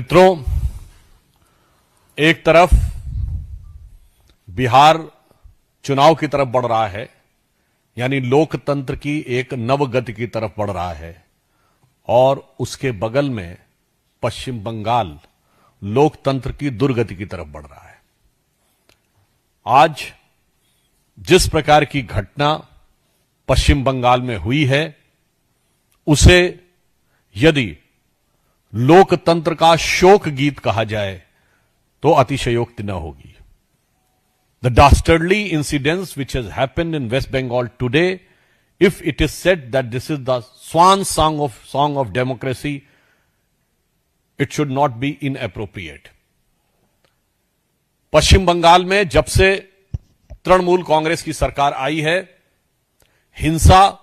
मित्रों, एक तरफ बिहार चुनाव की तरफ बढ़ रहा है, यानी लोकतंत्र की एक नवगति की तरफ बढ़ रहा है, और उसके बगल में पश्चिम बंगाल लोकतंत्र की दुर्गति की तरफ बढ़ रहा है। आज जिस प्रकार की घटना पश्चिम बंगाल में हुई है, उसे यदि लोकतंत्र का शोक गीत कहा जाए तो अतिशयोक्ति न होगी। The dastardly incidents which has happened in West Bengal today, if it is said that this is the swan song of democracy, it should not be inappropriate. पश्चिम बंगाल में जब से तृणमूल कांग्रेस की सरकार आई है, हिंसा,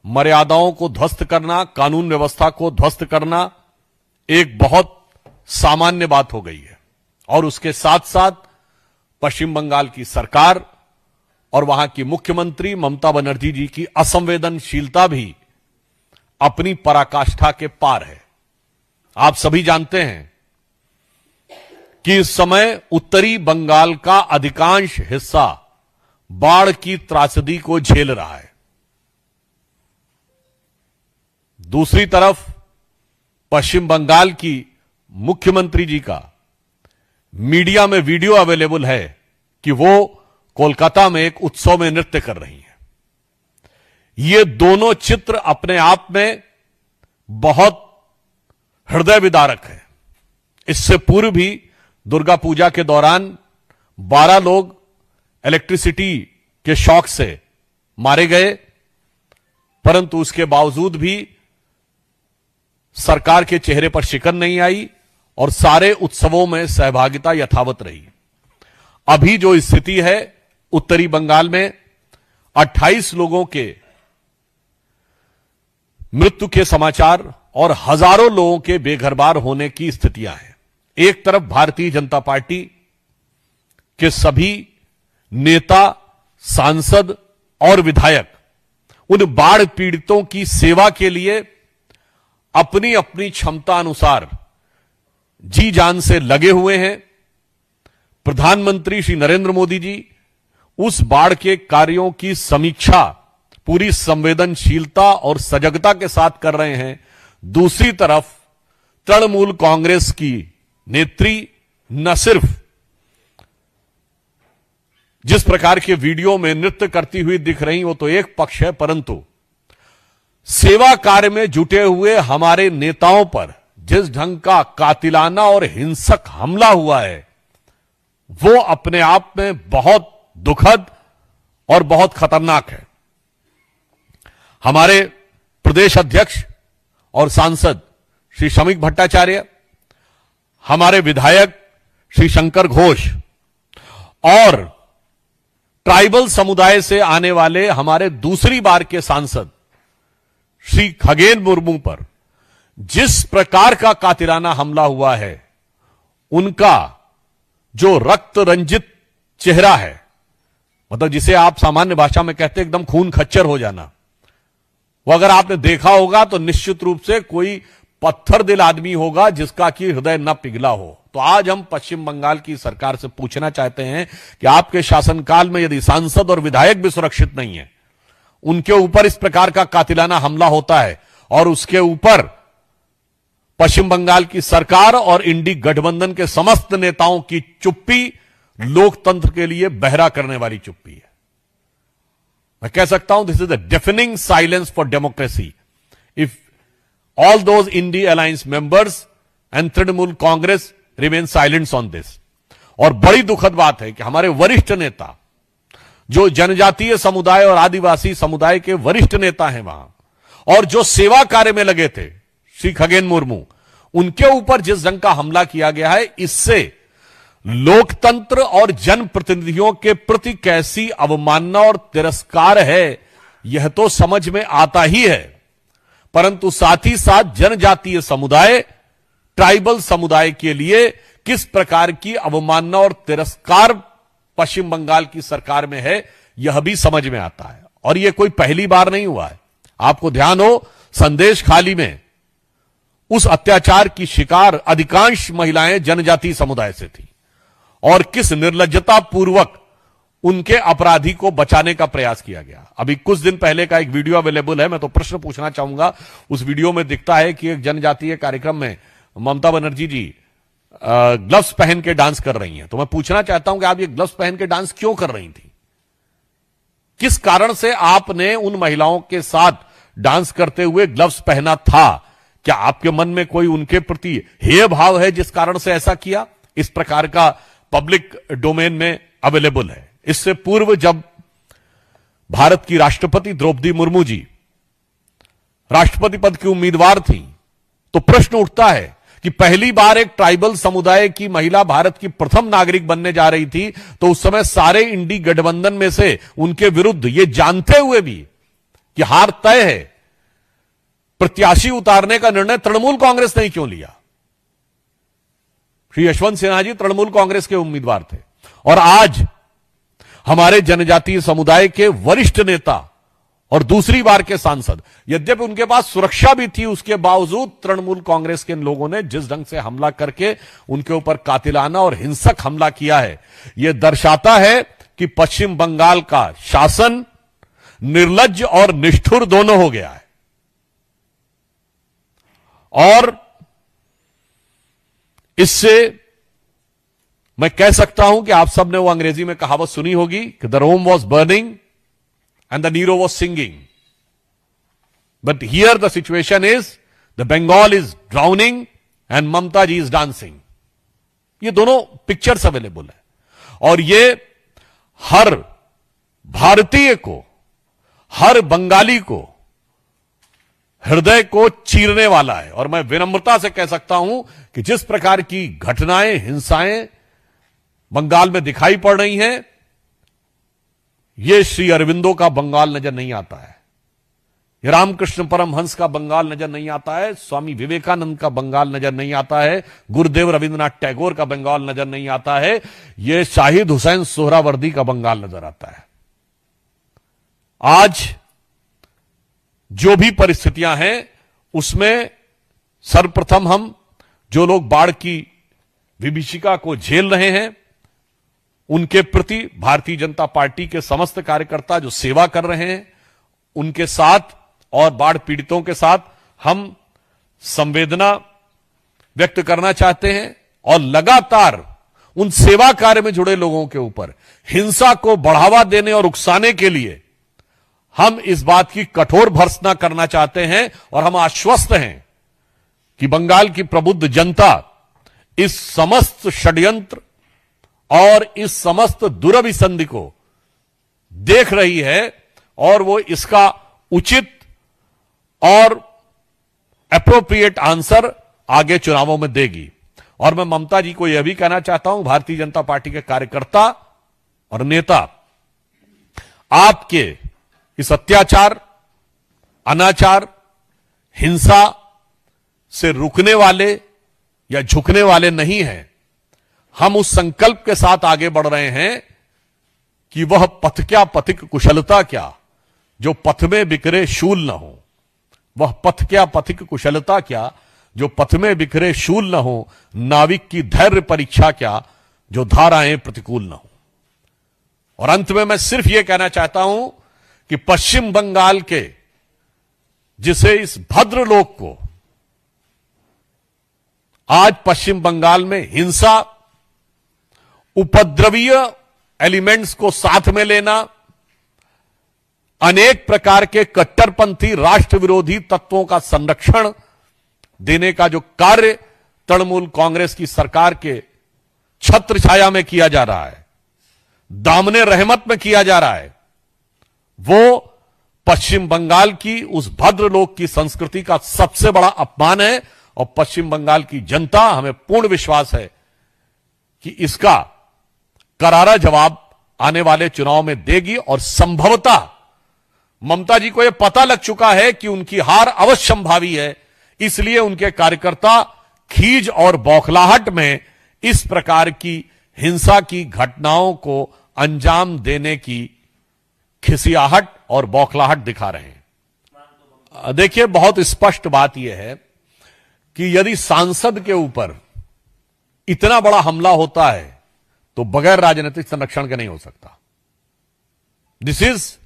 मर्यादाओं को ध्वस्त करना, कानून व्यवस्था को ध्वस्त करना एक बहुत सामान्य बात हो गई है। और उसके साथ साथ पश्चिम बंगाल की सरकार और वहां की मुख्यमंत्री ममता बनर्जी जी की असंवेदनशीलता भी अपनी पराकाष्ठा के पार है। आप सभी जानते हैं कि इस समय उत्तरी बंगाल का अधिकांश हिस्सा बाढ़ की त्रासदी को झेल रहा है। दूसरी तरफ पश्चिम बंगाल की मुख्यमंत्री जी का मीडिया में वीडियो अवेलेबल है कि वो कोलकाता में एक उत्सव में नृत्य कर रही हैं। ये दोनों चित्र अपने आप में बहुत हृदय विदारक है। इससे पूर्व भी दुर्गा पूजा के दौरान 12 लोग इलेक्ट्रिसिटी के शॉक से मारे गए, परंतु उसके बावजूद भी सरकार के चेहरे पर शिकन नहीं आई और सारे उत्सवों में सहभागिता यथावत रही। अभी जो स्थिति है उत्तरी बंगाल में 28 लोगों के मृत्यु के समाचार और हजारों लोगों के बेघरबार होने की स्थितियां हैं। एक तरफ भारतीय जनता पार्टी के सभी नेता, सांसद और विधायक उन बाढ़ पीड़ितों की सेवा के लिए अपनी अपनी क्षमता अनुसार जी जान से लगे हुए हैं। प्रधानमंत्री श्री नरेंद्र मोदी जी उस बाढ़ के कार्यों की समीक्षा पूरी संवेदनशीलता और सजगता के साथ कर रहे हैं। दूसरी तरफ तृणमूल कांग्रेस की नेत्री न सिर्फ जिस प्रकार के वीडियो में नृत्य करती हुई दिख रही, वो तो एक पक्ष है, परंतु सेवा कार्य में जुटे हुए हमारे नेताओं पर जिस ढंग का कातिलाना और हिंसक हमला हुआ है, वो अपने आप में बहुत दुखद और बहुत खतरनाक है। हमारे प्रदेश अध्यक्ष और सांसद श्री शमीक भट्टाचार्य, हमारे विधायक श्री शंकर घोष और ट्राइबल समुदाय से आने वाले हमारे दूसरी बार के सांसद श्री खगेन मुर्मू पर जिस प्रकार का कातिलाना हमला हुआ है, उनका जो रक्त रंजित चेहरा है, मतलब जिसे आप सामान्य भाषा में कहते हैं एकदम खून खच्चर हो जाना, वो अगर आपने देखा होगा तो निश्चित रूप से कोई पत्थर दिल आदमी होगा जिसका कि हृदय न पिघला हो। तो आज हम पश्चिम बंगाल की सरकार से पूछना चाहते हैं कि आपके शासनकाल में यदि सांसद और विधायक भी सुरक्षित नहीं है, उनके ऊपर इस प्रकार का कातिलाना हमला होता है और उसके ऊपर पश्चिम बंगाल की सरकार और इंडी गठबंधन के समस्त नेताओं की चुप्पी लोकतंत्र के लिए बहरा करने वाली चुप्पी है। मैं कह सकता हूं this is a defining silence for democracy if all those INDI alliance members and Trinamool Congress remain silent on this. और बड़ी दुखद बात है कि हमारे वरिष्ठ नेता, जो जनजातीय समुदाय और आदिवासी समुदाय के वरिष्ठ नेता हैं वहां, और जो सेवा कार्य में लगे थे, श्री खगेन मुर्मू, उनके ऊपर जिस ढंग का हमला किया गया है, इससे लोकतंत्र और जनप्रतिनिधियों के प्रति कैसी अवमानना और तिरस्कार है, यह तो समझ में आता ही है। परंतु साथ ही साथ जनजातीय समुदाय, ट्राइबल समुदाय के लिए किस प्रकार की अवमानना और तिरस्कार पश्चिम बंगाल की सरकार में है, यह भी समझ में आता है। और यह कोई पहली बार नहीं हुआ है। आपको ध्यान हो, संदेश खाली में उस अत्याचार की शिकार अधिकांश महिलाएं जनजातीय समुदाय से थी और किस निर्लज्जता पूर्वक उनके अपराधी को बचाने का प्रयास किया गया। अभी कुछ दिन पहले का एक वीडियो अवेलेबल है, मैं तो प्रश्न पूछना चाहूंगा। उस वीडियो में दिखता है कि एक जनजातीय कार्यक्रम में ममता बनर्जी जी ग्लव्स पहन के डांस कर रही हैं। तो मैं पूछना चाहता हूं कि आप ये ग्लव्स पहन के डांस क्यों कर रही थी? किस कारण से आपने उन महिलाओं के साथ डांस करते हुए ग्लव्स पहना था? क्या आपके मन में कोई उनके प्रति हेय भाव है जिस कारण से ऐसा किया? इस प्रकार का पब्लिक डोमेन में अवेलेबल है। इससे पूर्व जब भारत की राष्ट्रपति द्रौपदी मुर्मू जी राष्ट्रपति पद की उम्मीदवार थी, तो प्रश्न उठता है कि पहली बार एक ट्राइबल समुदाय की महिला भारत की प्रथम नागरिक बनने जा रही थी, तो उस समय सारे इंडी गठबंधन में से उनके विरुद्ध ये जानते हुए भी कि हार तय है, प्रत्याशी उतारने का निर्णय तृणमूल कांग्रेस ने क्यों लिया? श्री यशवंत सिन्हा जी तृणमूल कांग्रेस के उम्मीदवार थे और आज हमारे जनजातीय समुदाय के वरिष्ठ नेता और दूसरी बार के सांसद, यद्यपि उनके पास सुरक्षा भी थी, उसके बावजूद तृणमूल कांग्रेस के लोगों ने जिस ढंग से हमला करके उनके ऊपर कातिलाना और हिंसक हमला किया है, यह दर्शाता है कि पश्चिम बंगाल का शासन निर्लज्ज और निष्ठुर दोनों हो गया है। और इससे मैं कह सकता हूं कि आप सबने वो अंग्रेजी में कहावत सुनी होगी कि the Rome was burning and the Nero was singing, but here the situation is the Bengal is drowning and Mamata ji is dancing. ये दोनों पिक्चर्स अवेलेबल है और ये हर भारतीय को, हर बंगाली को हृदय को चीरने वाला है। और मैं विनम्रता से कह सकता हूं कि जिस प्रकार की घटनाएं, हिंसाएं बंगाल में दिखाई पड़ रही हैं, यह श्री अरविंदो का बंगाल नजर नहीं आता है, यह रामकृष्ण परमहंस का बंगाल नजर नहीं आता है, स्वामी विवेकानंद का बंगाल नजर नहीं आता है, गुरुदेव रविंद्रनाथ टैगोर का बंगाल नजर नहीं आता है, यह शाहिद हुसैन सोहरावर्दी का बंगाल नजर आता है। आज जो भी परिस्थितियां हैं उसमें सर्वप्रथम हम जो लोग बाढ़ की विभीषिका को झेल रहे हैं, उनके प्रति भारतीय जनता पार्टी के समस्त कार्यकर्ता जो सेवा कर रहे हैं, उनके साथ और बाढ़ पीड़ितों के साथ हम संवेदना व्यक्त करना चाहते हैं और लगातार उन सेवा कार्य में जुड़े लोगों के ऊपर हिंसा को बढ़ावा देने और उकसाने के लिए हम इस बात की कठोर भर्त्सना करना चाहते हैं और हम आश्वस्त हैं कि बंगाल की प्रबुद्ध जनता इस समस्त षड्यंत्र और इस समस्त दुरभिसंधि को देख रही है और वो इसका उचित और एप्रोप्रिएट आंसर आगे चुनावों में देगी। और मैं ममता जी को यह भी कहना चाहता हूं, भारतीय जनता पार्टी के कार्यकर्ता और नेता, आपके इस अत्याचार, अनाचार, हिंसा से रुकने वाले या झुकने वाले नहीं हैं। हम उस संकल्प के साथ आगे बढ़ रहे हैं कि वह पथ क्या पथिक कुशलता क्या, जो पथ में बिखरे शूल न हो। वह पथ क्या पथिक कुशलता क्या, जो पथ में बिखरे शूल न हो। नाविक की धैर्य परीक्षा क्या, जो धाराएं प्रतिकूल न हो। और अंत में मैं सिर्फ यह कहना चाहता हूं कि पश्चिम बंगाल के, जिसे इस भद्रलोक को आज पश्चिम बंगाल में हिंसा, उपद्रवीय एलिमेंट्स को साथ में लेना, अनेक प्रकार के कट्टरपंथी राष्ट्र विरोधी तत्वों का संरक्षण देने का जो कार्य तृणमूल कांग्रेस की सरकार के छत्र छाया में किया जा रहा है, दामने रहमत में किया जा रहा है, वो पश्चिम बंगाल की उस भद्रलोक की संस्कृति का सबसे बड़ा अपमान है। और पश्चिम बंगाल की जनता, हमें पूर्ण विश्वास है कि इसका करारा जवाब आने वाले चुनाव में देगी। और संभवतः ममता जी को यह पता लग चुका है कि उनकी हार अवश्य संभावी है, इसलिए उनके कार्यकर्ता खीज और बौखलाहट में इस प्रकार की हिंसा की घटनाओं को अंजाम देने की खिसियाहट और बौखलाहट दिखा रहे हैं। देखिए, बहुत स्पष्ट बात यह है कि यदि सांसद के ऊपर इतना बड़ा हमला होता है तो बगैर राजनीतिक संरक्षण के नहीं हो सकता। This is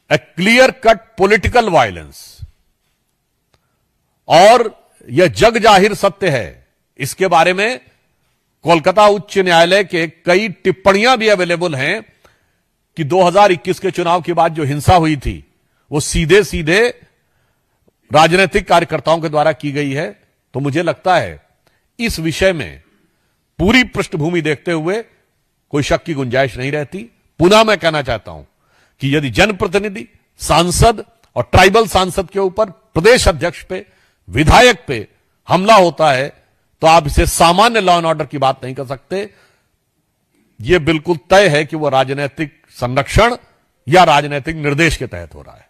a clear cut political violence और यह जग जाहिर सत्य है। इसके बारे में कोलकाता उच्च न्यायालय के कई टिप्पणियां भी अवेलेबल हैं कि 2021 के चुनाव के बाद जो हिंसा हुई थी वो सीधे सीधे राजनीतिक कार्यकर्ताओं के द्वारा की गई है। तो मुझे लगता है इस विषय में पूरी पृष्ठभूमि देखते हुए कोई शक की गुंजाइश नहीं रहती। पुनः मैं कहना चाहता हूं कि यदि जनप्रतिनिधि, सांसद और ट्राइबल सांसद के ऊपर प्रदेश अध्यक्ष पे, विधायक पे हमला होता है तो आप इसे सामान्य लॉ एंड ऑर्डर की बात नहीं कर सकते। यह बिल्कुल तय है कि वह राजनीतिक संरक्षण या राजनीतिक निर्देश के तहत हो रहा है।